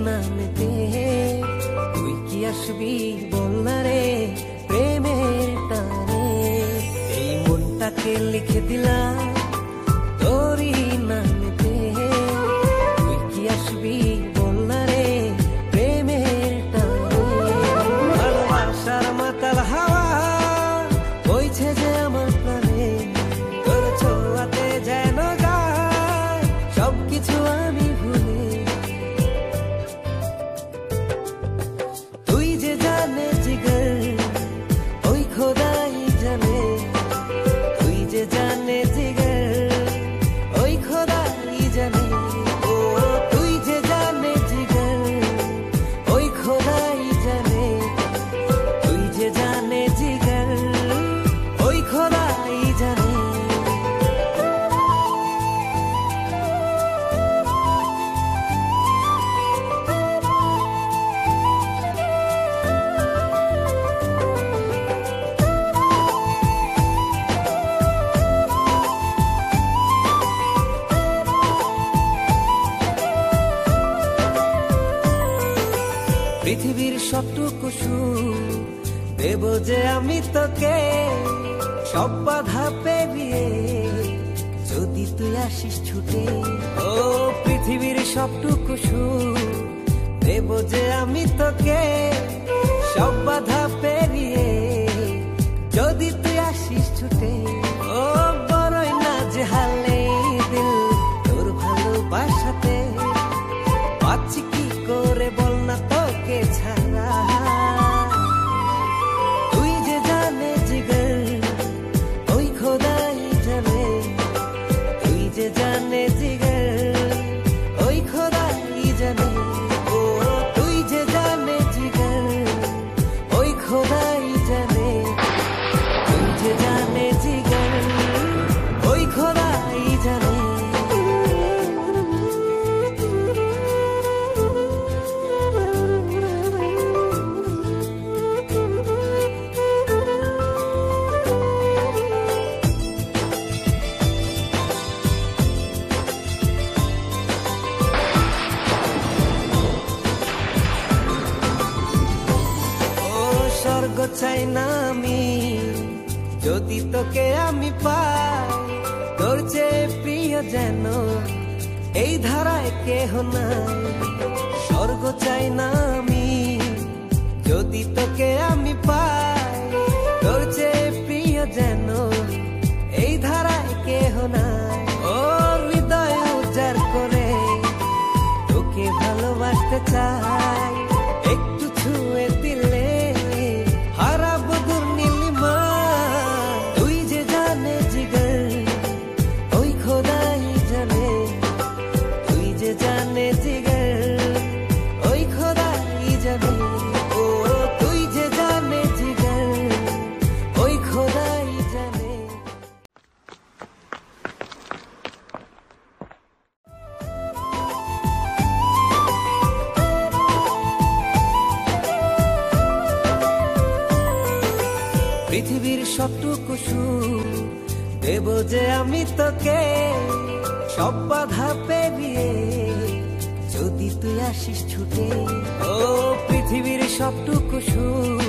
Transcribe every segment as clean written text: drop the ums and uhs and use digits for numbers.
নামেতে তুই কি আসবি বল না রে প্রেমের টানে এই মনটাকে লিখে দিলাম তোরই নামেতে তুই কি আসবি বল না রে প্রেমের টানে ভালোবাসার মাতাল হাওয়া বইছে যে আমার প্রাণে তোর ছোঁয়াতে যেন গায় সবকিছু আমি ভুলে তুই যে জানে জিগর ওই খোদাই জানে তুই যে জানে জিগর ওই খোদাই জানে ও তুই যে জানে জিগর ওই খোদাই জানে তুই যে জানে জিগর ওই খোদাই জানে পৃথিবীর সবটুকু সুখ দেব যে আমি তোকে সব বাধা পেরিয়ে যদি তুই আসিস ছুটে ও পৃথিবীর সবটুকু সুখ দেব যে আমি তোকে সব বাধা পেরিয়ে যদি তুই আসিস ছুটে ও বড়ই না যে হালে দিল তোর ভালোবাসাতে পাচ্ছি কি করে বল না তোকে ছাড়া তুই যে জানে জিগর ওই খোদাই জানে তুই যে জানে জিগর ওই খোদাই জানে ও তুই যে জানে জিগর ওই খোদাই জানে তুই যে জানে জিগর ওই খোদাই জানে স্বর্গ চাই না আমি যদি তোকে আমি পাই তোর চেয়ে প্রিয় যেন এই ধারায় কেহ নাই স্বর্গ চাই না আমি যদি তোকে আমি পাই তোর চেয়ে প্রিয় যেন এই ধারায় কেহ নাই ও হৃদয় উজাড় করে তোকে ভালোবাসতে চাই একটু ছুঁয়ে দিলে হারাবো দূর নীলিমা তুই যে জানে জিগর ওই খোদাই জানে তুই যে জানে জিগর ওই খোদাই জানে ও তুই যে জানে জিগর ওই খোদাই জানে পৃথিবীর সবটুকু সুখ দেব যে আমি তোকে সব বাধা পেরিয়ে যদি তুই আসিস ছুটে ও পৃথিবীর সবটুকু সুখ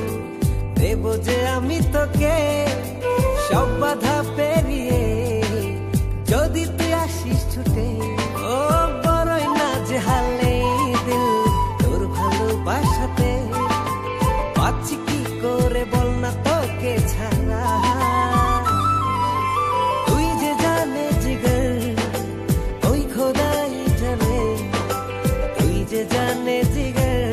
দেব যে আমি তোকে সব বাধা পেরিয়ে যদি তুই আসিস ছুটে ও বড়ই না যে হালে দিল তোর ভালোবাসাতে পাচ্ছি কি করে বল না তোকে ছাড়া তুই যে জানে জিগর ওই খোদাই জানে তুই যে জানে জিগর